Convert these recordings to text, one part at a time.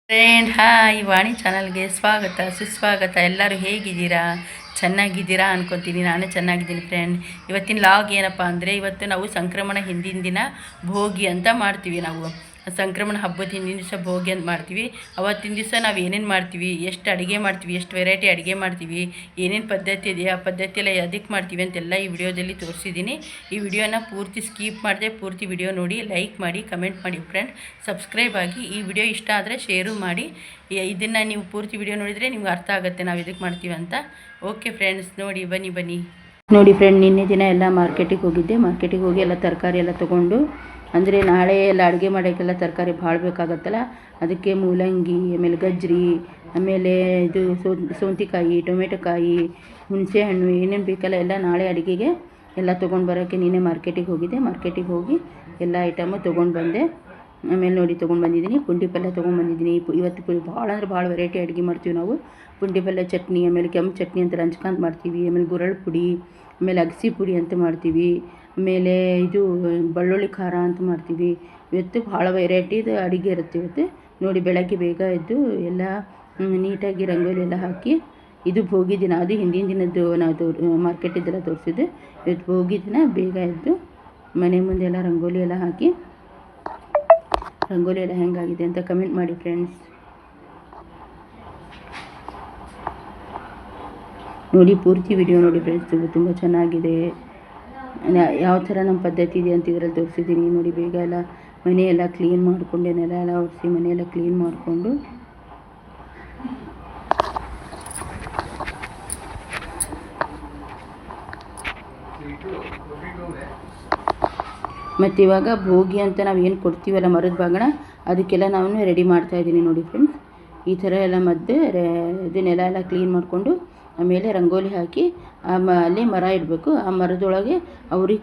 Friend hi ವಾಣಿ ಚಾನಲ್ಗೆ ಸ್ವಾಗತ ಸುಸ್ವಾಗತ. ಎಲ್ಲರೂ ಹೇಗಿದ್ದೀರಾ? ಚೆನ್ನಾಗಿದ್ದೀರಾ ಅನ್ಕೊತೀನಿ. ನಾನು ಚೆನ್ನಾಗಿದ್ದೀನಿ ಫ್ರೆಂಡ್. ಇವತ್ತಿನ ಲಾಗ್ ಏನಪ್ಪ ಅಂದರೆ, ಇವತ್ತು ನಾವು ಸಂಕ್ರಮಣ ಹಿಂದಿನ ದಿನ ಭೋಗಿ ಅಂತ ಮಾಡ್ತೀವಿ. ನಾವು ಸಂಕ್ರಮಣ ಹಬ್ಬದ ಹಿಂದಿನ ದಿವಸ ಭೋಗಿ ಅಂತ ಮಾಡ್ತೀವಿ. ಅವತ್ತಿನ ದಿವಸ ನಾವು ಏನೇನು ಮಾಡ್ತೀವಿ, ಎಷ್ಟು ಅಡುಗೆ ಮಾಡ್ತೀವಿ, ಎಷ್ಟು ವೆರೈಟಿ ಅಡುಗೆ ಮಾಡ್ತೀವಿ, ಏನೇನು ಪದ್ಧತಿ ಇದೆ, ಆ ಪದ್ಧತಿ ಎಲ್ಲ ಅದಕ್ಕೆ ಮಾಡ್ತೀವಿ ಅಂತೆಲ್ಲ ಈ ವಿಡಿಯೋದಲ್ಲಿ ತೋರಿಸಿದ್ದೀನಿ. ಈ ವಿಡಿಯೋನ ಪೂರ್ತಿ ಸ್ಕಿಪ್ ಮಾಡಿದೆ, ಪೂರ್ತಿ ವಿಡಿಯೋ ನೋಡಿ, ಲೈಕ್ ಮಾಡಿ, ಕಮೆಂಟ್ ಮಾಡಿ ಫ್ರೆಂಡ್, ಸಬ್ಸ್ಕ್ರೈಬ್ ಆಗಿ. ಈ ವಿಡಿಯೋ ಇಷ್ಟ ಆದರೆ ಶೇರು ಮಾಡಿ. ಇದನ್ನು ನೀವು ಪೂರ್ತಿ ವಿಡಿಯೋ ನೋಡಿದರೆ ನಿಮ್ಗೆ ಅರ್ಥ ಆಗುತ್ತೆ ನಾವು ಇದಕ್ಕೆ ಮಾಡ್ತೀವಿ ಅಂತ. ಓಕೆ ಫ್ರೆಂಡ್ಸ್, ನೋಡಿ ಬನ್ನಿ. ನೋಡಿ ಫ್ರೆಂಡ್, ನಿನ್ನೆ ದಿನ ಎಲ್ಲ ಮಾರ್ಕೆಟಿಗೆ ಹೋಗಿದ್ದೆ. ಮಾರ್ಕೆಟಿಗೆ ಹೋಗಿ ಎಲ್ಲ ತರಕಾರಿ ಎಲ್ಲ ತೊಗೊಂಡು, ಅಂದರೆ ನಾಳೆ ಎಲ್ಲ ಅಡುಗೆ ಮಾಡೋಕ್ಕೆಲ್ಲ ತರಕಾರಿ ಭಾಳ ಬೇಕಾಗತ್ತಲ್ಲ, ಅದಕ್ಕೆ ಮೂಲಂಗಿ, ಆಮೇಲೆ ಗಜ್ಜರಿ, ಆಮೇಲೆ ಇದು ಸೌಂತಿಕಾಯಿ, ಟೊಮೆಟೊಕಾಯಿ, ಹುಣಸೆಹಣ್ಣು, ಏನೇನು ಬೇಕಲ್ಲ ಎಲ್ಲ ನಾಳೆ ಅಡುಗೆಗೆ ಎಲ್ಲ ತೊಗೊಂಡು ಬರೋಕ್ಕೆ ನಿನ್ನೆ ಮಾರ್ಕೆಟಿಗೆ ಹೋಗಿದ್ದೆ. ಮಾರ್ಕೆಟಿಗೆ ಹೋಗಿ ಎಲ್ಲ ಐಟಮು ತೊಗೊಂಡು ಬಂದೆ. ಆಮೇಲೆ ನೋಡಿ ತೊಗೊಂಡು ಬಂದಿದ್ದೀನಿ. ಪುಂಡಿ ಪಲ್ಯ ತೊಗೊಂಡು ಬಂದಿದ್ದೀನಿ. ಇವತ್ತು ಭಾಳ ಅಂದರೆ ಭಾಳ ವೆರೈಟಿ ಅಡುಗೆ ಮಾಡ್ತೀವಿ ನಾವು. ಪುಂಡಿ ಪಲ್ಯ ಚಟ್ನಿ, ಆಮೇಲೆ ಕೆಂಪು ಚಟ್ನಿ ಅಂತ ರಂಜ್ಕಾಂತ್ ಮಾಡ್ತೀವಿ, ಆಮೇಲೆ ಗುರಳ್ ಪುಡಿ, ಆಮೇಲೆ ಅಗಸಿ ಪುಡಿ ಅಂತ ಮಾಡ್ತೀವಿ, ಆಮೇಲೆ ಇದು ಬೆಳ್ಳುಳ್ಳಿ ಖಾರ ಅಂತ ಮಾಡ್ತೀವಿ. ಇವತ್ತು ಭಾಳ ವೆರೈಟಿದು ಅಡುಗೆ ಇರುತ್ತೆ ಇವತ್ತು. ನೋಡಿ ಬೆಳಗ್ಗೆ ಬೇಗ ಎದ್ದು ಎಲ್ಲ ನೀಟಾಗಿ ರಂಗೋಲಿ ಎಲ್ಲ ಹಾಕಿ, ಇದು ಭೋಗಿ ದಿನ, ಅದು ಹಿಂದಿನ ದಿನದ್ದು ನಾವು ಮಾರ್ಕೆಟಿದ್ದೆಲ್ಲ ತೋರಿಸಿದ್ದು. ಇವತ್ತು ಭೋಗಿ ದಿನ ಬೇಗ ಎದ್ದು ಮನೆ ಮುಂದೆ ಎಲ್ಲ ರಂಗೋಲಿ ಎಲ್ಲ ಹಾಕಿ, ರಂಗೋಲಿ ಎಲ್ಲ ಹೆಂಗಾಗಿದೆ ಅಂತ ಕಮೆಂಟ್ ಮಾಡಿ ಫ್ರೆಂಡ್ಸ್. ನೋಡಿ ಪೂರ್ತಿ ವಿಡಿಯೋ ನೋಡಿ ಫ್ರೆಂಡ್ಸ್, ತುಂಬ ಚೆನ್ನಾಗಿದೆ. ಯಾವ ಥರ ನಮ್ಮ ಪದ್ಧತಿ ಇದೆ ಅಂತ ಇದರಲ್ಲಿ ತೋರಿಸಿದ್ದೀನಿ. ನೋಡಿ ಬೇಗ ಎಲ್ಲ ಮನೆಯೆಲ್ಲ ಕ್ಲೀನ್ ಮಾಡಿಕೊಂಡು, ನೆಲ ಎಲ್ಲ ಒರೆಸಿ ಮನೆಯೆಲ್ಲ ಕ್ಲೀನ್ ಮಾಡಿಕೊಂಡು, ಮತ್ತು ಇವಾಗ ಭೋಗಿ ಅಂತ ನಾವು ಏನು ಕೊಡ್ತೀವಲ್ಲ ಮರದ ಬಾಗಣ, ಅದಕ್ಕೆಲ್ಲ ನಾನು ರೆಡಿ ಮಾಡ್ತಾಯಿದ್ದೀನಿ. ನೋಡಿ ಫ್ರೆಂಡ್ಸ್, ಈ ಥರ ಎಲ್ಲ ಇದನ್ನೆಲ್ಲ ಎಲ್ಲ ಕ್ಲೀನ್ ಮಾಡಿಕೊಂಡು, ಆಮೇಲೆ ರಂಗೋಲಿ ಹಾಕಿ ಅಲ್ಲಿ ಮರ ಇಡಬೇಕು. ಆ ಮರದೊಳಗೆ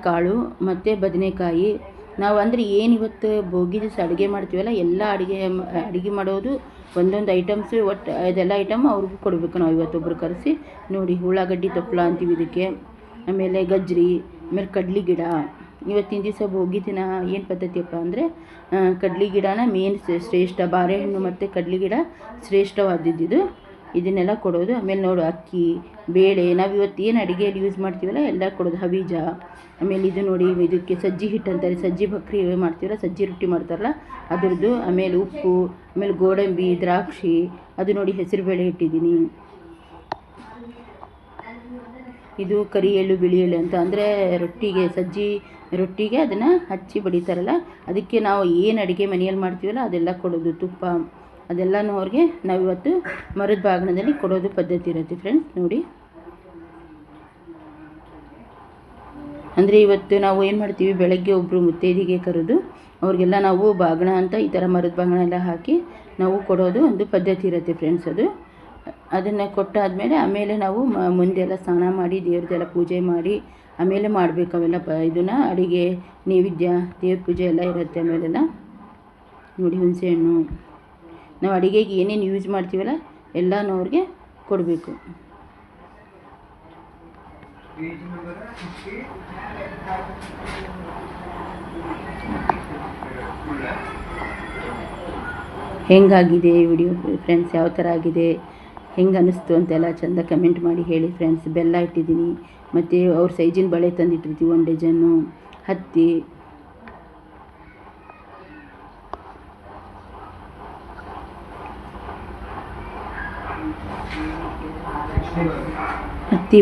ಕಾಳು ಮತ್ತು ಬದನೆಕಾಯಿ, ನಾವು ಅಂದರೆ ಏನು ಇವತ್ತು ಭೋಗಿ ದಿವಸ ಅಡುಗೆ ಮಾಡ್ತೀವಲ್ಲ, ಎಲ್ಲ ಅಡುಗೆ ಮಾಡೋದು ಒಂದೊಂದು ಐಟಮ್ಸು, ಒಟ್ಟು ಇದೆಲ್ಲ ಐಟಮ್ ಅವ್ರಿಗೂ ಕೊಡಬೇಕು ನಾವು ಇವತ್ತೊಬ್ಬರು ಕರೆಸಿ. ನೋಡಿ ಉಳ್ಳಾಗಡ್ಡಿ ತಪ್ಪಲ ಅಂತೀವಿ ಇದಕ್ಕೆ, ಆಮೇಲೆ ಗಜ್ಜರಿ, ಆಮೇಲೆ ಕಡ್ಲಿ ಗಿಡ. ಇವತ್ತಿನ ದಿವಸ ಭೋಗಿ ದಿನ ಏನು ಪದ್ಧತಿಯಪ್ಪ ಅಂದರೆ, ಕಡ್ಲಿ ಗಿಡನ ಮೇನ್ ಶ್ರೇಷ್ಠ, ಬಾಳೆಹಣ್ಣು ಮತ್ತು ಕಡ್ಲಿ ಗಿಡ ಶ್ರೇಷ್ಠವಾದಿದ್ದು, ಇದನ್ನೆಲ್ಲ ಕೊಡೋದು. ಆಮೇಲೆ ನೋಡು ಅಕ್ಕಿ, ಬೇಳೆ, ನಾವು ಇವತ್ತು ಏನು ಅಡುಗೆಯಲ್ಲಿ ಯೂಸ್ ಮಾಡ್ತೀವಲ್ಲ ಎಲ್ಲ ಕೊಡೋದು. ಹಬೀಜ, ಆಮೇಲೆ ಇದು ನೋಡಿ ಇದಕ್ಕೆ ಸಜ್ಜಿ ಹಿಟ್ಟು ಅಂತಾರೆ, ಸಜ್ಜಿ ಬಕ್ರಿ ಮಾಡ್ತೀವಲ್ಲ, ಸಜ್ಜಿ ರೊಟ್ಟಿ ಮಾಡ್ತಾರಲ್ಲ ಅದ್ರದ್ದು, ಆಮೇಲೆ ಉಪ್ಪು, ಆಮೇಲೆ ಗೋಡಂಬಿ, ದ್ರಾಕ್ಷಿ, ಅದು ನೋಡಿ ಹೆಸರುಬೇಳೆ ಇಟ್ಟಿದ್ದೀನಿ. ಇದು ಕರಿ ಎಳ್ಳು ಬಿಳಿ ಎಳ್ಳು ಅಂತ, ಅಂದರೆ ರೊಟ್ಟಿಗೆ, ಸಜ್ಜಿ ರೊಟ್ಟಿಗೆ ಅದನ್ನು ಹಚ್ಚಿ ಬಡಿತಾರಲ್ಲ, ಅದಕ್ಕೆ ನಾವು ಏನು ಅಡುಗೆ ಮನೆಯಲ್ಲಿ ಮಾಡ್ತೀವಲ್ಲ ಅದೆಲ್ಲ ಕೊಡೋದು. ತುಪ್ಪ ಅದೆಲ್ಲನೂ ಅವ್ರಿಗೆ ನಾವಿವತ್ತು ಮರದ ಬಾಗಿಣದಲ್ಲಿ ಕೊಡೋದು ಪದ್ಧತಿ ಇರುತ್ತೆ ಫ್ರೆಂಡ್ಸ್. ನೋಡಿ, ಅಂದರೆ ಇವತ್ತು ನಾವು ಏನು ಮಾಡ್ತೀವಿ, ಬೆಳಗ್ಗೆ ಒಬ್ಬರು ಮುತ್ತೈದಿಗೆ ಕರೆದು ಅವ್ರಿಗೆಲ್ಲ ನಾವು ಬಾಗಿಣ ಅಂತ ಈ ಥರ ಮರದ ಬಾಗಿಣ ಎಲ್ಲ ಹಾಕಿ ನಾವು ಕೊಡೋದು ಒಂದು ಪದ್ಧತಿ ಇರುತ್ತೆ ಫ್ರೆಂಡ್ಸ್. ಅದನ್ನು ಕೊಟ್ಟಾದಮೇಲೆ ಆಮೇಲೆ ನಾವು ಮುಂದೆಲ್ಲ ಸ್ನಾನ ಮಾಡಿ ದೇವ್ರದ್ದೆಲ್ಲ ಪೂಜೆ ಮಾಡಿ ಆಮೇಲೆ ಮಾಡಬೇಕು ಅವೆಲ್ಲ ಇದನ್ನು ಅಡುಗೆ ನೈವೇದ್ಯ, ದೇವ್ರ ಪೂಜೆ ಎಲ್ಲ ಇರುತ್ತೆ. ಆಮೇಲೆಲ್ಲ ನೋಡಿ ಹುಣಸೆಹಣ್ಣು, ನಾವು ಅಡುಗೆಗೆ ಏನೇನು ಯೂಸ್ ಮಾಡ್ತೀವಲ್ಲ ಎಲ್ಲನೂ ಅವ್ರಿಗೆ ಕೊಡಬೇಕು. ಹೆಂಗಾಗಿದೆ ವಿಡಿಯೋ ಫ್ರೆಂಡ್ಸ್, ಯಾವ ಥರ ಆಗಿದೆ, ಹೆಂಗೆ ಅನ್ನಿಸ್ತು ಅಂತೆಲ್ಲ ಚೆಂದ ಕಮೆಂಟ್ ಮಾಡಿ ಹೇಳಿ ಫ್ರೆಂಡ್ಸ್. ಬೆಲ್ಲ ಇಟ್ಟಿದ್ದೀನಿ, ಮತ್ತು ಅವ್ರ ಸೈಜಿನ ಬಳೆ ತಂದಿಟ್ಟಿರ್ತೀವಿ, 1 ಡಜನ್ನು, ಹತ್ತಿ,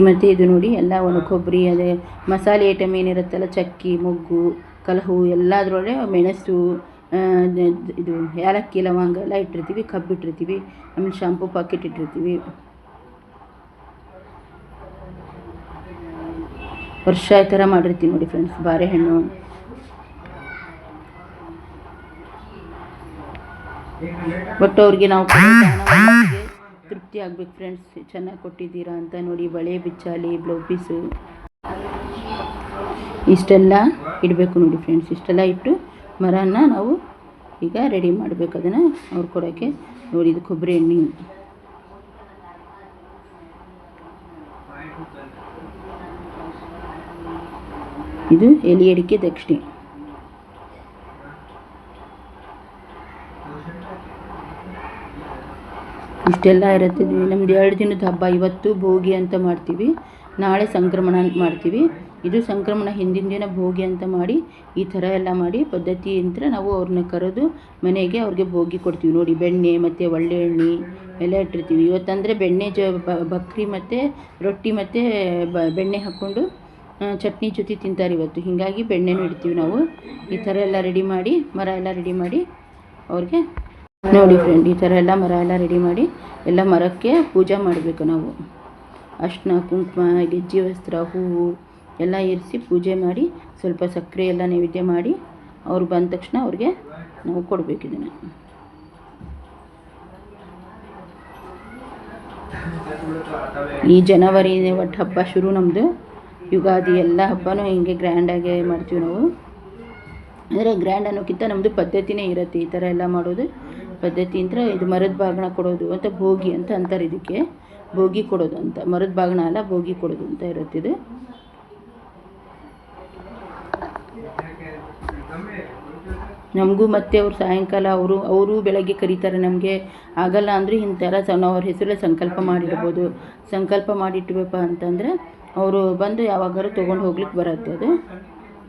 ಮತ್ತು ಇದು ನೋಡಿ ಎಲ್ಲ ಒಣ ಕೊಬ್ಬರಿ, ಅದೇ ಮಸಾಲೆ ಐಟಮ್ ಏನಿರುತ್ತಲ್ಲ, ಚಕ್ಕಿ, ಮೊಗ್ಗು, ಕಲಹು, ಎಲ್ಲದರೊಳಗೆ ಮೆಣಸು, ಇದು ಏಲಕ್ಕಿ, ಲವಂಗ ಎಲ್ಲ ಇಟ್ಟಿರ್ತೀವಿ, ಕಬ್ಬು ಇಟ್ಟಿರ್ತೀವಿ, ಆಮೇಲೆ ಶಾಂಪೂ ಪಾಕೆಟ್ ಇಟ್ಟಿರ್ತೀವಿ. ವರ್ಷ ಈ ಥರ ಮಾಡಿರ್ತೀವಿ ನೋಡಿ ಫ್ರೆಂಡ್ಸ್. ಬಾಳೆಹಣ್ಣು, ಒಟ್ಟು ಅವ್ರಿಗೆ ನಾವು ತೃಪ್ತಿ ಆಗ್ಬೇಕು ಫ್ರೆಂಡ್ಸ್, ಚೆನ್ನಾಗಿ ಕೊಟ್ಟಿದ್ದೀರಾ ಅಂತ. ನೋಡಿ ಬಳೆ, ಬಿಚ್ಚಾಲಿ, ಬ್ಲೌಸ್, ಇಷ್ಟೆಲ್ಲ ಇಡಬೇಕು ನೋಡಿ ಫ್ರೆಂಡ್ಸ್. ಇಷ್ಟೆಲ್ಲ ಇಟ್ಟು ಮರನ ನಾವು ಈಗ ರೆಡಿ ಮಾಡಬೇಕು ಅದನ್ನು ಅವ್ರು ಕೊಡೋಕ್ಕೆ. ನೋಡಿ ಇದು ಕೊಬ್ಬರಿ ಎಣ್ಣೆ, ಇದು ಎಲೆ ಅಡಿಕೆ ದಕ್ಷಿಣೆ. ಇಷ್ಟೆಲ್ಲ ಇರುತ್ತೆ. ನಮ್ದು 2 ದಿನದ ಹಬ್ಬ. ಇವತ್ತು ಭೋಗಿ ಅಂತ ಮಾಡ್ತೀವಿ, ನಾಳೆ ಸಂಕ್ರಮಣ ಅಂತ ಮಾಡ್ತೀವಿ. ಇದು ಸಂಕ್ರಮಣ ಹಿಂದಿನ ದಿನ ಭೋಗಿ ಅಂತ ಮಾಡಿ ಈ ಥರ ಎಲ್ಲ ಮಾಡಿ ಪದ್ಧತಿ ಅಂತ ನಾವು ಅವ್ರನ್ನ ಕರೆದು ಮನೆಗೆ ಅವ್ರಿಗೆ ಭೋಗಿ ಕೊಡ್ತೀವಿ. ನೋಡಿ, ಬೆಣ್ಣೆ ಮತ್ತು ಒಳ್ಳೆ ಎಣ್ಣೆ ಎಲ್ಲ ಇಟ್ಟಿರ್ತೀವಿ. ಇವತ್ತಂದರೆ ಬೆಣ್ಣೆ ಬಕ್ರಿ ಮತ್ತು ರೊಟ್ಟಿ ಮತ್ತು ಬೆಣ್ಣೆ ಹಾಕ್ಕೊಂಡು ಚಟ್ನಿ ಜೊತೆ ತಿಂತಾರೆ ಇವತ್ತು. ಹೀಗಾಗಿ ಬೆಣ್ಣೆನೂ ಇಡ್ತೀವಿ ನಾವು. ಈ ಥರ ಎಲ್ಲ ರೆಡಿ ಮಾಡಿ, ಮರ ಎಲ್ಲ ರೆಡಿ ಮಾಡಿ ಅವ್ರಿಗೆ ನೋಡಿ ಫ್ರೆಂಡ್, ಈ ಥರ ಎಲ್ಲ ಮರ ಎಲ್ಲ ರೆಡಿ ಮಾಡಿ ಎಲ್ಲ ಮರಕ್ಕೆ ಪೂಜೆ ಮಾಡಬೇಕು ನಾವು. ಅರ್ಶಿನ ಕುಂಕುಮ ಗೆಜ್ಜೆ ವಸ್ತ್ರ ಹೂವು ಎಲ್ಲ ಇರಿಸಿ ಪೂಜೆ ಮಾಡಿ ಸ್ವಲ್ಪ ಸಕ್ಕರೆ ಎಲ್ಲ ನೈವೇದ್ಯ ಮಾಡಿ ಅವ್ರು ಬಂದ ತಕ್ಷಣ ಅವ್ರಿಗೆ ನಾವು ಕೊಡಬೇಕು ಇದನ್ನು. ಈ ಜನವರಿ ಒಟ್ಟು ಹಬ್ಬ ಶುರು ನಮ್ಮದು. ಯುಗಾದಿ ಎಲ್ಲ ಹಬ್ಬನೂ ಹಿಂಗೆ ಗ್ರ್ಯಾಂಡಾಗೆ ಮಾಡ್ತೀವಿ ನಾವು. ಅಂದರೆ ಗ್ರ್ಯಾಂಡ್ ಅನ್ನೋಕ್ಕಿಂತ ನಮ್ಮದು ಪದ್ಧತಿನೇ ಇರುತ್ತೆ ಈ ಥರ ಎಲ್ಲ ಮಾಡೋದು. ಪದ್ಧತಿ ಅಂದರೆ ಇದು ಮರದ ಬಾಗಿಣ ಕೊಡೋದು ಅಂತ ಭೋಗಿ ಅಂತ ಅಂತಾರೆ. ಇದಕ್ಕೆ ಭೋಗಿ ಕೊಡೋದು ಅಂತ, ಮರದ ಬಾಗಿಣ ಅಲ್ಲ, ಭೋಗಿ ಕೊಡೋದು ಅಂತ ಇರುತ್ತಿದೆ. ನಮಗೂ ಮತ್ತೆ ಅವ್ರು ಸಾಯಂಕಾಲ ಅವರು ಬೆಳಗ್ಗೆ ಕರೀತಾರೆ. ನಮಗೆ ಆಗಲ್ಲ ಅಂದರೆ ಇಂಥರ ನಾವು ಅವ್ರ ಹೆಸರಲ್ಲೇ ಸಂಕಲ್ಪ ಮಾಡಿಡ್ಬೋದು. ಸಂಕಲ್ಪ ಮಾಡಿಟ್ಬೇಕಪ್ಪ ಅಂತಂದರೆ ಅವರು ಬಂದು ಯಾವಾಗಾರು ತೊಗೊಂಡು ಹೋಗ್ಲಿಕ್ಕೆ ಬರುತ್ತೆ. ಅದು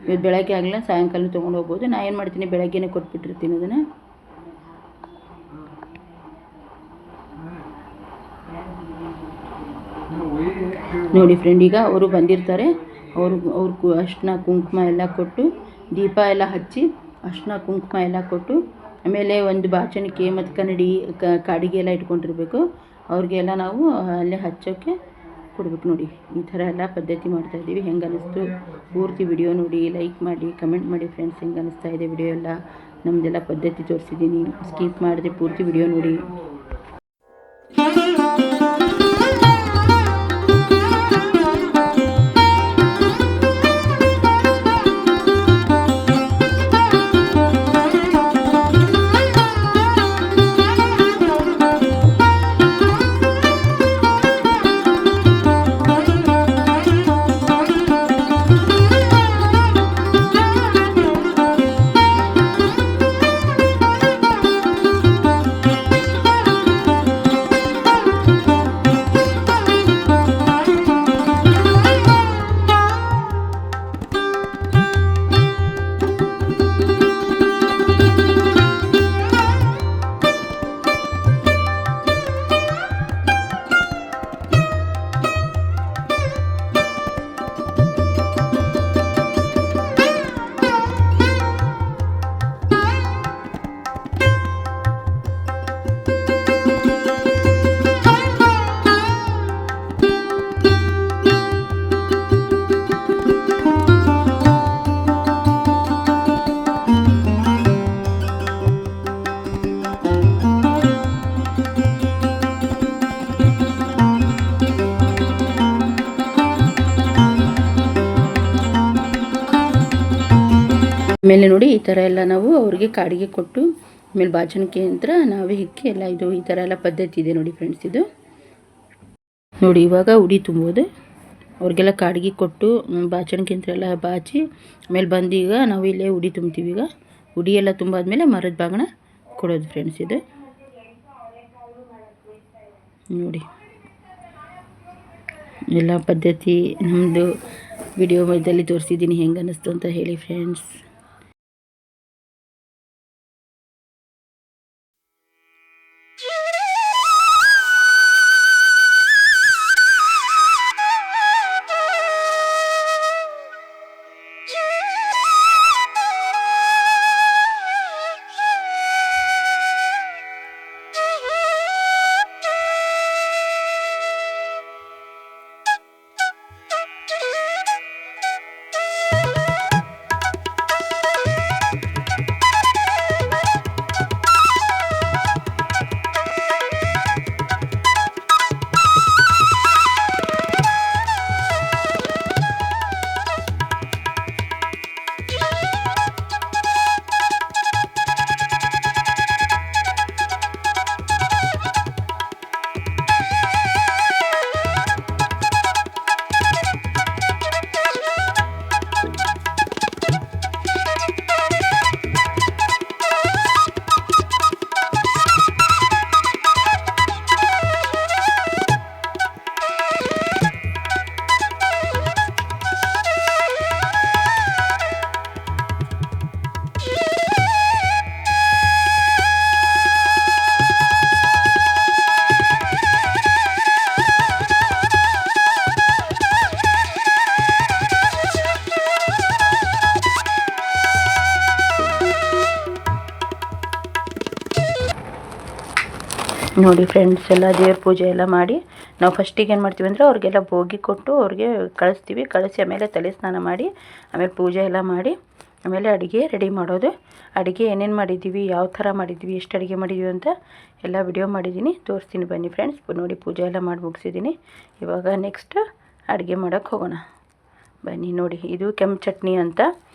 ಇವತ್ತು ಬೆಳಗ್ಗೆ ಆಗಲ್ಲ, ಸಾಯಂಕಾಲ ತೊಗೊಂಡು ಹೋಗ್ಬೋದು. ನಾನು ಏನು ಮಾಡ್ತೀನಿ, ಬೆಳಗ್ಗೆನೇ ಕೊಟ್ಬಿಟ್ಟಿರ್ತೀನಿ ಅದನ್ನು. ನೋಡಿ ಫ್ರೆಂಡ್, ಈಗ ಅವರು ಬಂದಿರ್ತಾರೆ. ಅವ್ರು ಅರ್ಶಿನ ಕುಂಕುಮ ಎಲ್ಲ ಕೊಟ್ಟು, ದೀಪ ಎಲ್ಲ ಹಚ್ಚಿ, ಅರ್ಶಿನ ಕುಂಕುಮ ಎಲ್ಲ ಕೊಟ್ಟು, ಆಮೇಲೆ ಒಂದು ಬಾಚಣಿಕೆ ಮತ್ತು ಕನ್ನಡಿ ಕಾಡಿಗೆ ಎಲ್ಲ ಇಟ್ಕೊಂಡಿರ್ಬೇಕು. ಅವ್ರಿಗೆಲ್ಲ ನಾವು ಅಲ್ಲೇ ಹಚ್ಚೋಕ್ಕೆ ಕೊಡ್ಬೇಕು. ನೋಡಿ, ಈ ಥರ ಎಲ್ಲ ಪದ್ಧತಿ ಮಾಡ್ತಾಯಿದ್ದೀವಿ. ಹೆಂಗೆ ಅನ್ನಿಸ್ತು ಪೂರ್ತಿ ವಿಡಿಯೋ ನೋಡಿ, ಲೈಕ್ ಮಾಡಿ, ಕಮೆಂಟ್ ಮಾಡಿ ಫ್ರೆಂಡ್ಸ್. ಹೆಂಗೆ ಅನ್ನಿಸ್ತಾ ಇದೆ ವಿಡಿಯೋ ಎಲ್ಲ, ನಮ್ಮದೆಲ್ಲ ಪದ್ಧತಿ ತೋರಿಸಿದ್ದೀನಿ. ಸ್ಕಿಪ್ ಮಾಡಿದೆ, ಪೂರ್ತಿ ವಿಡಿಯೋ ನೋಡಿ. ಆಮೇಲೆ ನೋಡಿ, ಈ ಥರ ಎಲ್ಲ ನಾವು ಅವ್ರಿಗೆ ಕಾಡಿಗೆ ಕೊಟ್ಟು, ಆಮೇಲೆ ಬಾಚಣಿಕೆ ಯಂತ್ರ ನಾವೇ ಹಿಕ್ಕಿ ಎಲ್ಲ ಇದು ಈ ಥರ ಎಲ್ಲ ಪದ್ಧತಿ ಇದೆ ನೋಡಿ ಫ್ರೆಂಡ್ಸ್. ಇದು ನೋಡಿ, ಇವಾಗ ಉಡಿ ತುಂಬೋದು. ಅವ್ರಿಗೆಲ್ಲ ಕಾಡಿಗೆ ಕೊಟ್ಟು ಬಾಚಣಿಕೆ ಯಂತ್ರ ಎಲ್ಲ ಬಾಚಿ ಆಮೇಲೆ ಬಂದು ಈಗ ನಾವು ಇಲ್ಲೇ ಉಡಿ ತುಂಬ್ತೀವಿ. ಈಗ ಉಡಿ ಎಲ್ಲ ತುಂಬಾದ್ಮೇಲೆ ಮರದ ಬಾಗಿಣ ಕೊಡೋದು ಫ್ರೆಂಡ್ಸ್. ಇದು ನೋಡಿ, ಎಲ್ಲ ಪದ್ಧತಿ ನಮ್ಮದು ವಿಡಿಯೋ ಮಧ್ಯದಲ್ಲಿ ತೋರಿಸಿದ್ದೀನಿ. ಹೆಂಗೆ ಅನ್ನಿಸ್ತು ಅಂತ ಹೇಳಿ ಫ್ರೆಂಡ್ಸ್. ನೋಡಿ ಫ್ರೆಂಡ್ಸ್, ಎಲ್ಲ ದೇವ್ರ ಪೂಜೆ ಎಲ್ಲ ಮಾಡಿ ನಾವು ಫಸ್ಟಿಗೆ ಏನು ಮಾಡ್ತೀವಿ ಅಂದರೆ ಅವ್ರಿಗೆಲ್ಲ ಭೋಗಿ ಕೊಟ್ಟು ಅವ್ರಿಗೆ ಕಳಿಸ್ತೀವಿ. ಕಳಿಸಿ ಆಮೇಲೆ ತಲೆ ಸ್ನಾನ ಮಾಡಿ ಆಮೇಲೆ ಪೂಜೆ ಎಲ್ಲ ಮಾಡಿ ಆಮೇಲೆ ಅಡುಗೆ ರೆಡಿ ಮಾಡೋದು. ಅಡುಗೆ ಏನೇನು ಮಾಡಿದ್ದೀವಿ, ಯಾವ ಥರ ಮಾಡಿದ್ವಿ, ಎಷ್ಟು ಅಡುಗೆ ಮಾಡಿದ್ದೀವಿ ಅಂತ ಎಲ್ಲ ವಿಡಿಯೋ ಮಾಡಿದ್ದೀನಿ, ತೋರಿಸ್ತೀನಿ ಬನ್ನಿ ಫ್ರೆಂಡ್ಸ್. ನೋಡಿ ಪೂಜೆ ಎಲ್ಲ ಮಾಡಿ ಮುಗಿಸಿದ್ದೀನಿ. ಇವಾಗ ನೆಕ್ಸ್ಟ್ ಅಡುಗೆ ಮಾಡೋಕ್ಕೆ ಹೋಗೋಣ ಬನ್ನಿ. ನೋಡಿ ಇದು ಕೆಂಪು ಚಟ್ನಿ ಅಂತ.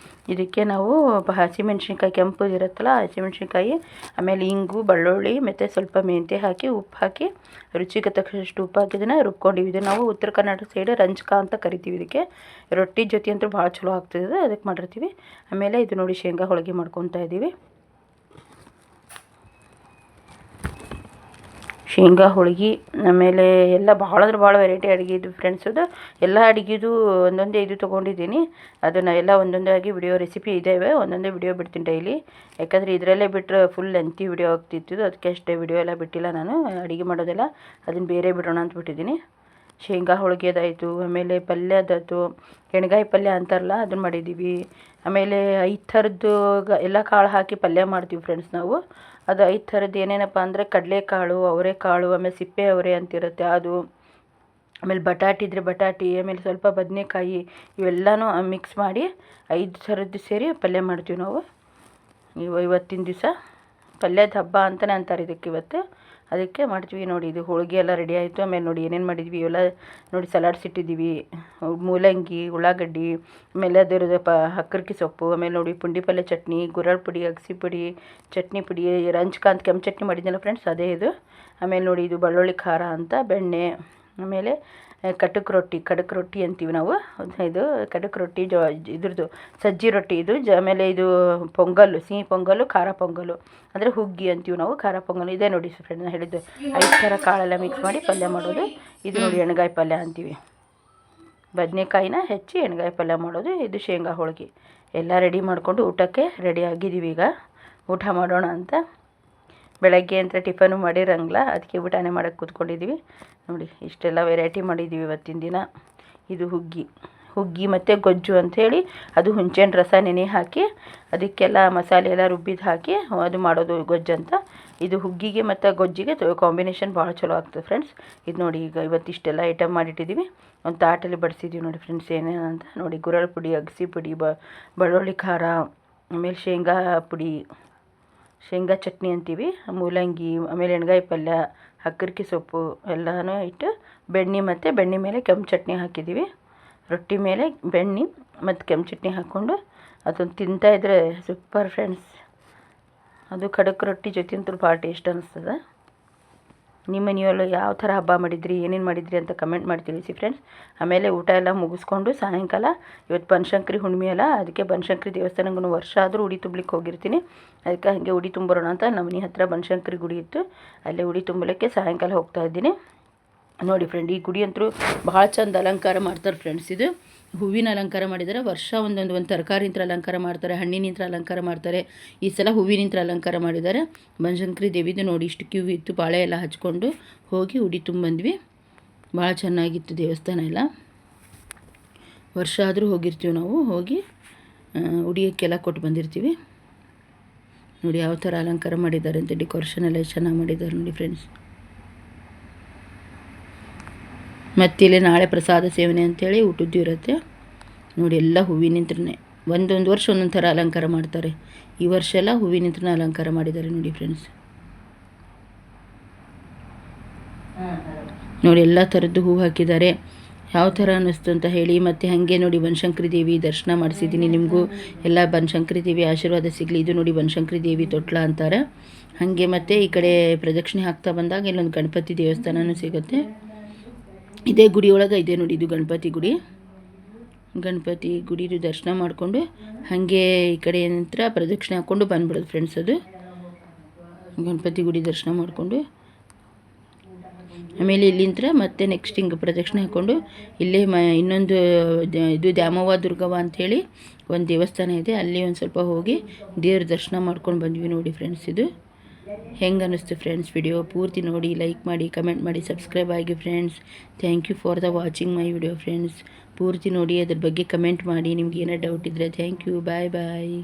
ಇದಕ್ಕೆ ನಾವು ಹಸಿಮೆಣ್ಸಿನ್ಕಾಯಿ ಕೆಂಪು ಇರುತ್ತಲ್ಲ ಹಸಿಮೆಣ್ಸಿನ್ಕಾಯಿ, ಆಮೇಲೆ ಇಂಗು, ಬೆಳ್ಳುಳ್ಳಿ ಮತ್ತು ಸ್ವಲ್ಪ ಮೆಂತ್ಯ ಹಾಕಿ ಉಪ್ಪು ಹಾಕಿ ರುಚಿಗೆ ತಕ್ಕಷ್ಟು ಉಪ್ಪು ಹಾಕಿದ್ದನ್ನು ರುಬ್ಕೊಂಡಿವಿ. ಇದು ನಾವು ಉತ್ತರ ಕರ್ನಾಟಕ ಸೈಡ್ ರಂಜಕ ಅಂತ ಕರಿತೀವಿ. ಇದಕ್ಕೆ ರೊಟ್ಟಿ ಜೊತೆ ಅಂತೂ ಭಾಳ ಚಲೋ ಆಗ್ತದೆ, ಅದಕ್ಕೆ ಮಾಡಿರ್ತೀವಿ. ಆಮೇಲೆ ಇದು ನೋಡಿ ಶೇಂಗಾ ಹೋಳಿಗೆ ಮಾಡ್ಕೊತಾ ಇದ್ದೀವಿ. ಶೇಂಗಾ ಹೋಳಿಗೆ ಆಮೇಲೆ ಎಲ್ಲ ಭಾಳ ಅಂದ್ರೆ ಭಾಳ ವೆರೈಟಿ ಅಡುಗೆ ಇದು ಫ್ರೆಂಡ್ಸ್. ಅದು ಎಲ್ಲ ಅಡುಗೆದು ಒಂದೊಂದೇ ಇದು ತೊಗೊಂಡಿದ್ದೀನಿ. ಅದನ್ನು ಎಲ್ಲ ಒಂದೊಂದಾಗಿ ವಿಡಿಯೋ ರೆಸಿಪಿ ಇದ್ದಾವೆ, ಒಂದೊಂದೇ ವಿಡಿಯೋ ಬಿಡ್ತೀನಿ ಡೈಲಿ. ಯಾಕಂದರೆ ಇದರಲ್ಲೇ ಬಿಟ್ಟರೆ ಫುಲ್ ಲೆಂತಿ ವಿಡಿಯೋ ಆಗ್ತಿತ್ತು, ಅದಕ್ಕೆ ಅಷ್ಟೇ ವಿಡಿಯೋ ಎಲ್ಲ ಬಿಟ್ಟಿಲ್ಲ ನಾನು. ಅಡುಗೆ ಮಾಡೋದೆಲ್ಲ ಅದನ್ನು ಬೇರೆ ಬಿಡೋಣ ಅಂತ ಬಿಟ್ಟಿದ್ದೀನಿ. ಶೇಂಗಾ ಹೋಳಿಗೆದಾಯಿತು, ಆಮೇಲೆ ಪಲ್ಯದಾಯ್ತು, ಎಣ್ಗಾಯಿ ಪಲ್ಯ ಅಂತಾರಲ್ಲ ಅದನ್ನು ಮಾಡಿದ್ದೀವಿ. ಆಮೇಲೆ 5 ಥರದ್ದು ಎಲ್ಲ ಕಾಳು ಹಾಕಿ ಪಲ್ಯ ಮಾಡ್ತೀವಿ ಫ್ರೆಂಡ್ಸ್ ನಾವು. ಅದು 5 ಥರದ್ದು ಏನೇನಪ್ಪ ಅಂದರೆ ಕಡಲೆಕಾಳು, ಅವರೆಕಾಳು, ಆಮೇಲೆ ಸಿಪ್ಪೆ ಅವರೆ ಅಂತಿರುತ್ತೆ ಅದು, ಆಮೇಲೆ ಬಟಾಟಿ ಇದ್ದರೆ ಬಟಾಟಿ, ಆಮೇಲೆ ಸ್ವಲ್ಪ ಬದನೆಕಾಯಿ, ಇವೆಲ್ಲನೂ ಮಿಕ್ಸ್ ಮಾಡಿ 5 ಥರದ್ದು ಸೇರಿ ಪಲ್ಯ ಮಾಡ್ತೀವಿ ನಾವು. ಇವತ್ತಿನ ದಿವಸ ಪಲ್ಯದ ಹಬ್ಬ ಅಂತಲೇ ಅಂತಾರೆ ಇದಕ್ಕೆ ಇವತ್ತು, ಅದಕ್ಕೆ ಮಾಡ್ತೀವಿ. ನೋಡಿ ಇದು ಹೋಳಿಗೆ ಎಲ್ಲ ರೆಡಿ ಆಯಿತು. ಆಮೇಲೆ ನೋಡಿ ಏನೇನು ಮಾಡಿದ್ವಿ ಇವೆಲ್ಲ ನೋಡಿ. ಸಲಾಡ್ಸ್ ಇಟ್ಟಿದ್ದೀವಿ, ಮೂಲಂಗಿ, ಉಳ್ಳಾಗಡ್ಡಿ, ಆಮೇಲೆ ಅದರದ್ದು ಹಕ್ಕರ್ಕಿ ಸೊಪ್ಪು, ಆಮೇಲೆ ನೋಡಿ ಪುಂಡಿ ಪಲ್ಯ ಚಟ್ನಿ, ಗುರಳ್ ಪುಡಿ, ಅಗಸಿ ಪುಡಿ, ಚಟ್ನಿ ಪುಡಿ, ರಂಜ್ಕ ಅಂತ ಕೆಂಪು ಚಟ್ನಿ ಮಾಡಿದ್ನಲ್ಲ ಫ್ರೆಂಡ್ಸ್ ಅದೇ ಇದು. ಆಮೇಲೆ ನೋಡಿ ಇದು ಬೆಳ್ಳುಳ್ಳಿ ಖಾರ ಅಂತ, ಬೆಣ್ಣೆ, ಆಮೇಲೆ ಕಟಕ್ ರೊಟ್ಟಿ ಅಂತೀವಿ ನಾವು. ಇದು ಕಟಕ್ ರೊಟ್ಟಿ ಇದ್ರದ್ದು ಸಜ್ಜಿ ರೊಟ್ಟಿ ಇದು. ಆಮೇಲೆ ಇದು ಪೊಂಗಲ್ಲು, ಸಿಹಿ ಪೊಂಗಲ್ಲು, ಖಾರ ಪೊಂಗಲ್ಲು ಅಂದರೆ ಹುಗ್ಗಿ ಅಂತೀವಿ ನಾವು, ಖಾರ ಪೊಂಗಲ್. ಇದೇ ನೋಡಿ ಫ್ರೆಂಡ್ ನಾನು ಹೇಳಿದ್ದು 5 ಥರ ಕಾಳೆಲ್ಲ ಮಿಕ್ಸ್ ಮಾಡಿ ಪಲ್ಯ ಮಾಡೋದು. ಇದು ನೋಡಿ ಎಣ್ಗಾಯಿ ಪಲ್ಯ ಅಂತೀವಿ, ಬದನೆಕಾಯಿನ ಹೆಚ್ಚಿ ಎಣ್ಗಾಯಿ ಪಲ್ಯ ಮಾಡೋದು. ಇದು ಶೇಂಗಾ ಹೋಳಿಗೆ. ಎಲ್ಲ ರೆಡಿ ಮಾಡಿಕೊಂಡು ಊಟಕ್ಕೆ ರೆಡಿ ಆಗಿದ್ದೀವಿ. ಈಗ ಊಟ ಮಾಡೋಣ ಅಂತ. ಬೆಳಗ್ಗೆ ಅಂತ ಟಿಫನು ಮಾಡಿರಂಗಿಲ್ಲ, ಅದಕ್ಕೆ ಊಟನೇ ಮಾಡೋಕ್ಕೆ ಕೂತ್ಕೊಂಡಿದ್ದೀವಿ. ನೋಡಿ ಇಷ್ಟೆಲ್ಲ ವೆರೈಟಿ ಮಾಡಿದ್ದೀವಿ ಇವತ್ತಿನ ದಿನ. ಇದು ಹುಗ್ಗಿ ಮತ್ತು ಗೊಜ್ಜು ಅಂಥೇಳಿ, ಅದು ಹುಂಚೆಹಣ್ಣು ರಸ ನೆನೆ ಹಾಕಿ ಅದಕ್ಕೆಲ್ಲ ಮಸಾಲೆ ಎಲ್ಲ ರುಬ್ಬಿದ್ದು ಹಾಕಿ ಅದು ಮಾಡೋದು ಗೊಜ್ಜು ಅಂತ. ಇದು ಹುಗ್ಗಿಗೆ ಮತ್ತು ಗೊಜ್ಜಿಗೆ ಕಾಂಬಿನೇಷನ್ ಭಾಳ ಚಲೋ ಆಗ್ತದೆ ಫ್ರೆಂಡ್ಸ್. ಇದು ನೋಡಿ ಈಗ ಇವತ್ತಿಷ್ಟೆಲ್ಲ ಐಟಮ್ ಮಾಡಿಟ್ಟಿದ್ದೀವಿ. ಒಂದು ತಾಟಲ್ಲಿ ಬಡಿಸಿದ್ದೀವಿ ನೋಡಿ ಫ್ರೆಂಡ್ಸ್ ಏನೇನು ಅಂತ. ನೋಡಿ ಗುರಳ್ ಪುಡಿ, ಅಗಸಿ ಪುಡಿ, ಬೆಳ್ಳುಳ್ಳಿ ಖಾರ, ಆಮೇಲೆ ಶೇಂಗಾ ಪುಡಿ, ಶೇಂಗಾ ಚಟ್ನಿ ಅಂತೀವಿ, ಮೂಲಂಗಿ, ಆಮೇಲೆ ಎಣ್ಗಾಯಿ ಪಲ್ಯ, ಹಕ್ಕರ್ಕಿ ಸೊಪ್ಪು ಎಲ್ಲನೂ ಇಟ್ಟು ಬೆಣ್ಣೆ ಮೇಲೆ ಕೆಂಪು ಚಟ್ನಿ ಹಾಕಿದ್ದೀವಿ. ರೊಟ್ಟಿ ಮೇಲೆ ಬೆಣ್ಣೆ ಮತ್ತು ಕೆಂಪು ಚಟ್ನಿ ಹಾಕ್ಕೊಂಡು ಅದನ್ನು ತಿಂತಾಯಿದ್ರೆ ಸೂಪರ್ ಫ್ರೆಂಡ್ಸ್. ಅದು ಖಡಕ್ ರೊಟ್ಟಿ ಜೊತೆ ಅಂತೂ ಭಾಳ ಟೇಸ್ಟ್ ಅನ್ನಿಸ್ತದೆ. ನಿಮ್ಮ ಮನೆಯಲ್ಲೂ ಯಾವ ಥರ ಹಬ್ಬ ಮಾಡಿದ್ರಿ, ಏನೇನು ಮಾಡಿದ್ರಿ ಅಂತ ಕಮೆಂಟ್ ಮಾಡಿ ತಿಳಿಸಿ ಫ್ರೆಂಡ್ಸ್. ಆಮೇಲೆ ಊಟ ಎಲ್ಲ ಮುಗಿಸ್ಕೊಂಡು ಸಾಯಂಕಾಲ ಇವತ್ತು ಬನಶಂಕರಿ ಹುಣ್ಣಿಮೆ ಅಲ್ಲ, ಅದಕ್ಕೆ ಬನಶಂಕರಿ ದೇವಸ್ಥಾನಕ್ಕೂ ವರ್ಷ ಆದರೂ ಉಡಿ ತುಂಬಲಿಕ್ಕೆ ಹೋಗಿರ್ತೀನಿ. ಅದಕ್ಕೆ ಹಾಗೆ ಉಡಿ ತುಂಬೋಣ ಅಂತ ನಮ್ಮ ಮನೆ ಹತ್ತಿರ ಬನಶಂಕರಿ ಗುಡಿ ಇತ್ತು, ಅಲ್ಲೇ ಉಡಿ ತುಂಬಲಿಕ್ಕೆ ಸಾಯಂಕಾಲ ಹೋಗ್ತಾ ಇದ್ದೀನಿ. ನೋಡಿ ಫ್ರೆಂಡ್, ಈ ಗುಡಿ ಅಂತೂ ಭಾಳ ಚಂದ ಅಲಂಕಾರ ಮಾಡ್ತಾರೆ ಫ್ರೆಂಡ್ಸ್. ಇದು ಹೂವಿನ ಅಲಂಕಾರ ಮಾಡಿದ್ದಾರೆ. ವರ್ಷ ಒಂದು ತರಕಾರಿಯಿಂದ ಅಲಂಕಾರ ಮಾಡ್ತಾರೆ, ಹಣ್ಣಿನಿಂದ ಅಲಂಕಾರ ಮಾಡ್ತಾರೆ. ಈ ಸಲ ಹೂವಿನಿಂದ ಅಲಂಕಾರ ಮಾಡಿದ್ದಾರೆ. ಬನಶಂಕರಿ ದೇವಿದು ನೋಡಿ ಇಷ್ಟು ಕ್ಯೂ ಇತ್ತು, ಬಾಳೆ ಎಲ್ಲ ಹಚ್ಕೊಂಡು ಹೋಗಿ ಉಡಿ ತುಂಬಂದ್ವಿ. ಭಾಳ ಚೆನ್ನಾಗಿತ್ತು ದೇವಸ್ಥಾನ ಎಲ್ಲ. ವರ್ಷ ಆದರೂ ಹೋಗಿರ್ತೀವಿ ನಾವು, ಹೋಗಿ ಉಡಿಯಕ್ಕೆಲ್ಲ ಕೊಟ್ಟು ಬಂದಿರ್ತೀವಿ. ನೋಡಿ ಯಾವ ಥರ ಅಲಂಕಾರ ಮಾಡಿದ್ದಾರೆ ಅಂತ, ಡೆಕೋರೇಷನ್ ಎಲ್ಲ ಚೆನ್ನಾಗಿ ಮಾಡಿದ್ದಾರೆ ನೋಡಿ ಫ್ರೆಂಡ್ಸ್. ಮತ್ತು ಇಲ್ಲಿ ನಾಳೆ ಪ್ರಸಾದ ಸೇವನೆ ಅಂಥೇಳಿ ಊಟದ್ದು ಇರುತ್ತೆ ನೋಡಿ. ಎಲ್ಲ ಹೂವಿನಿಂತ್ರನೇ ಒಂದೊಂದು ವರ್ಷ ಒಂದೊಂದು ಥರ ಅಲಂಕಾರ ಮಾಡ್ತಾರೆ. ಈ ವರ್ಷ ಎಲ್ಲ ಹೂವಿನಿಂತ್ರನೇ ಅಲಂಕಾರ ಮಾಡಿದ್ದಾರೆ ನೋಡಿ ಫ್ರೆಂಡ್ಸ್. ನೋಡಿ ಎಲ್ಲ ಥರದ್ದು ಹೂವು ಹಾಕಿದ್ದಾರೆ. ಯಾವ ಥರ ಅನ್ನಿಸ್ತು ಅಂತ ಹೇಳಿ. ಮತ್ತು ಹಾಗೆ ನೋಡಿ ಬನಶಂಕರಿ ದೇವಿ ದರ್ಶನ ಮಾಡಿಸಿದ್ದೀನಿ. ನಿಮಗೂ ಎಲ್ಲ ಬನಶಂಕರಿ ದೇವಿ ಆಶೀರ್ವಾದ ಸಿಗಲಿ. ಇದು ನೋಡಿ ಬನಶಂಕರಿ ದೇವಿ ತೊಟ್ಲ ಅಂತಾರೆ. ಹಾಗೆ ಮತ್ತು ಈ ಕಡೆ ಪ್ರದಕ್ಷಿಣೆ ಹಾಕ್ತಾ ಬಂದಾಗ ಇಲ್ಲೊಂದು ಗಣಪತಿ ದೇವಸ್ಥಾನವೂ ಸಿಗುತ್ತೆ. ಇದೇ ಗುಡಿಯೊಳಗೆ ಇದೆ ನೋಡಿ, ಇದು ಗಣಪತಿ ಗುಡಿದು ದರ್ಶನ ಮಾಡಿಕೊಂಡು ಹಾಗೆ ಈ ಕಡೆ ನಂತರ ಪ್ರದಕ್ಷಿಣೆ ಹಾಕ್ಕೊಂಡು ಬಂದ್ಬಿಡೋದು ಫ್ರೆಂಡ್ಸ್. ಅದು ಗಣಪತಿ ಗುಡಿ ದರ್ಶನ ಮಾಡಿಕೊಂಡು ಆಮೇಲೆ ಇಲ್ಲಿಂದ ಮತ್ತೆ ನೆಕ್ಸ್ಟ್ ಹಿಂಗೆ ಪ್ರದಕ್ಷಿಣೆ ಹಾಕ್ಕೊಂಡು ಇಲ್ಲೇ ಇನ್ನೊಂದು ಇದು ದ್ಯಾಮವ್ವ ದುರ್ಗವ್ವ ಅಂಥೇಳಿ ಒಂದು ದೇವಸ್ಥಾನ ಇದೆ, ಅಲ್ಲಿ ಒಂದು ಸ್ವಲ್ಪ ಹೋಗಿ ದೇವ್ರ ದರ್ಶನ ಮಾಡ್ಕೊಂಡು ಬಂದ್ವಿ ನೋಡಿ ಫ್ರೆಂಡ್ಸ್. ಇದು ಹೆಂಗೆ ಅನ್ನಿಸ್ತು ಫ್ರೆಂಡ್ಸ್ ವಿಡಿಯೋ ಪೂರ್ತಿ ನೋಡಿ, ಲೈಕ್ ಮಾಡಿ, ಕಮೆಂಟ್ ಮಾಡಿ, ಸಬ್ಸ್ಕ್ರೈಬ್ ಆಗಿ friends. Thank you for the watching my video friends. ಪೂರ್ತಿ ನೋಡಿ ಅದ್ರ ಬಗ್ಗೆ ಕಮೆಂಟ್ ಮಾಡಿ, ನಿಮ್ಗೆ ಏನೋ ಡೌಟ್ ಇದ್ದರೆ. Thank you, bye bye.